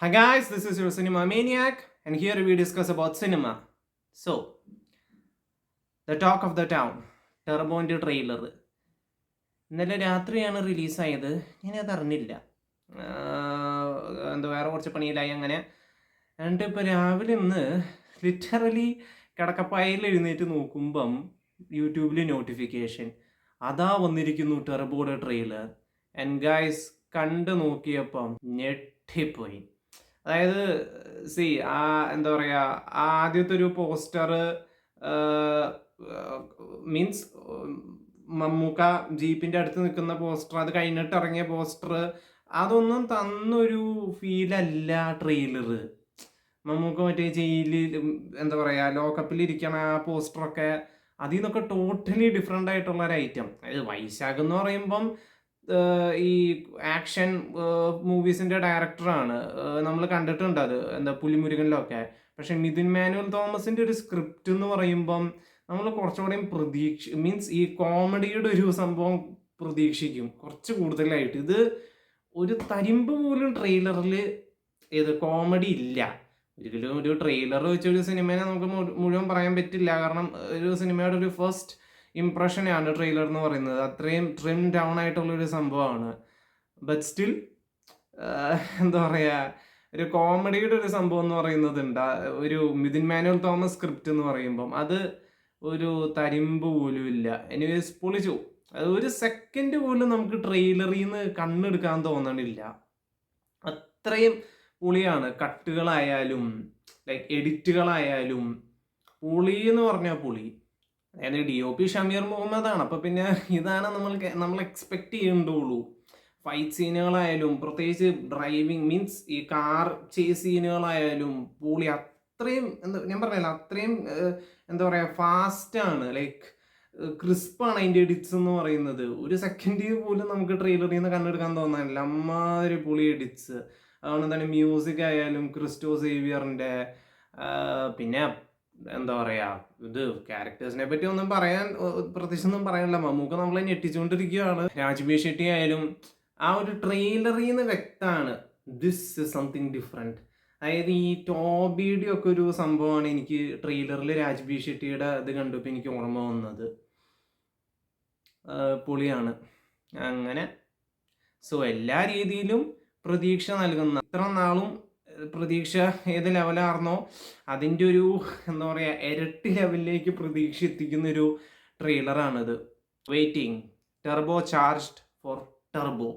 Hi guys, this is your Cinema Maniac, and here we discuss about cinema. So, the talk of the town, ടെർബോൻ്റെ trailer ഇന്നലെ രാത്രിയാണ് റിലീസായത്. ഞാനത് അറിഞ്ഞില്ല. എന്താ വേറെ കുറച്ച് പണിയിലായി അങ്ങനെ. എന്നിട്ട് ഇപ്പോൾ രാവിലെ ഇന്ന് ലിറ്ററലി കിടക്കപ്പായിൽ എഴുന്നേറ്റ് നോക്കുമ്പം യൂട്യൂബിൽ നോട്ടിഫിക്കേഷൻ അതാ വന്നിരിക്കുന്നു ടെർബോയുടെ ട്രെയിലർ. ആൻഡ് ഗൈസ് കണ്ട് നോക്കിയപ്പം ഞെട്ടിപ്പോയി. അതായത് എന്താ പറയുക, ആദ്യത്തെ ഒരു പോസ്റ്റർ മീൻസ് മമ്മൂക്ക ജീപ്പിൻ്റെ അടുത്ത് നിൽക്കുന്ന പോസ്റ്റർ, അത് കഴിഞ്ഞിട്ട് ഇറങ്ങിയ പോസ്റ്റർ, അതൊന്നും തന്നൊരു ഫീലല്ല ട്രെയിലർ. മമ്മൂക്ക മറ്റേ ജയിലിൽ എന്താ പറയുക ലോക്കപ്പിലിരിക്കണ ആ പോസ്റ്ററൊക്കെ അതിൽ നിന്നൊക്കെ ടോട്ടലി ഡിഫറെൻ്റ് ആയിട്ടുള്ള ഒരു ഐറ്റം. അതായത് വൈശാഖ് എന്ന് പറയുമ്പം ഈ ആക്ഷൻ മൂവീസിൻ്റെ ഡയറക്ടറാണ്. നമ്മൾ കണ്ടിട്ടുണ്ട് അത് എന്താ പുലിമുരുകനിലൊക്കെ. പക്ഷെ മിഥുൻ മാനുവൽ തോമസിൻ്റെ ഒരു സ്ക്രിപ്റ്റ് എന്ന് പറയുമ്പം നമ്മൾ കുറച്ചുകൂടെയും മീൻസ് ഈ കോമഡിയുടെ ഒരു സംഭവം പ്രതീക്ഷിക്കും കുറച്ച് കൂടുതലായിട്ട്. ഇത് ഒരു തരിമ്പ് പോലും ട്രെയിലറിൽ കോമഡി ഇല്ല. ഒരിക്കലും ഒരു ട്രെയിലർ വെച്ചൊരു സിനിമേനെ നമുക്ക് മുഴുവൻ പറയാൻ പറ്റില്ല. കാരണം ഒരു സിനിമയുടെ ഒരു ഫസ്റ്റ് ഇംപ്രഷനാണ് ട്രെയിലർ എന്ന് പറയുന്നത്. അത്രയും ട്രിം ഡൗൺ ആയിട്ടുള്ളൊരു സംഭവമാണ്. ബട്ട് സ്റ്റിൽ എന്താ പറയുക, ഒരു കോമഡിയുടെ ഒരു സംഭവം എന്ന് പറയുന്നതുണ്ട്. ഒരു മിഥുൻ മാനുവൽ തോമസ് സ്ക്രിപ്റ്റ് എന്ന് പറയുമ്പം അത് ഒരു തരിമ്പ് പോലും ഇല്ല. എനിവേസ് പൊളിച്ചു. അത് ഒരു സെക്കൻഡ് പോലും നമുക്ക് ട്രെയിലറിൽ നിന്ന് കണ്ണെടുക്കാൻ തോന്നണില്ല. അത്രയും പൊളിയാണ്. കട്ടുകളായാലും ലൈക്ക് എഡിറ്റുകളായാലും പൊളി എന്ന് പറഞ്ഞാൽ പൊളി. അതായത് DOP ഷമീർ മുഹമ്മദാണ്. അപ്പോൾ പിന്നെ ഇതാണ് നമ്മൾ എക്സ്പെക്റ്റ് ചെയ്യേണ്ടുള്ളൂ. ഫൈറ്റ് സീനുകളായാലും പ്രത്യേകിച്ച് ഡ്രൈവിങ് മീൻസ് ഈ കാർ ചേസ് സീനുകളായാലും പൊളി. അത്രയും ഞാൻ പറഞ്ഞല്ലോ, അത്രയും എന്താ പറയുക ഫാസ്റ്റാണ്, ലൈക്ക് ക്രിസ്പാണ് അതിൻ്റെ എഡിറ്റ്സ് എന്ന് പറയുന്നത്. ഒരു സെക്കൻഡ് പോലും നമുക്ക് ട്രെയിലറിൽ നിന്ന് കണ്ടെടുക്കാൻ തോന്നാനില്ല. അമ്മാതിരി പൊളി എഡിറ്റ്സ്. അതുകൊണ്ട് തന്നെ മ്യൂസിക് ആയാലും ക്രിസ്റ്റോ സേവിയറിൻ്റെ, പിന്നെ എന്താ പറയുക, ഇത് ക്യാരക്ടേഴ്സിനെ പറ്റി ഒന്നും പ്രത്യേകിച്ചൊന്നും പറയാനില്ല. മമ്മൂക്ക നമ്മളെ ഞെട്ടിച്ചുകൊണ്ടിരിക്കുകയാണ്. രാജ്ബി ഷെട്ടി ആയാലും ആ ഒരു ട്രെയിലറിൽ നിന്ന് വ്യക്തമാണ് ദിസ് ഇസ് സംതിങ് ഡിഫറെൻറ്റ്. അതായത് ഈ ടോബിയുടെ ഒക്കെ ഒരു സംഭവമാണ് എനിക്ക് ട്രെയിലറിൽ രാജ്ബി ഷെട്ടിയുടെ ഇത് കണ്ടപ്പോൾ എനിക്ക് ഓർമ്മ വന്നത്. പൊളിയാണ് അങ്ങനെ. സോ എല്ലാ രീതിയിലും പ്രതീക്ഷ നൽകുന്ന, ഇത്ര നാളും പ്രതീക്ഷ ഏത് ലെവലായിരുന്നോ അതിൻ്റെ ഒരു എന്താ പറയുക ഇരട്ടി ലെവലിലേക്ക് പ്രതീക്ഷ എത്തിക്കുന്നൊരു ട്രെയിലറാണിത്. Waiting Turbo charged for Turbo.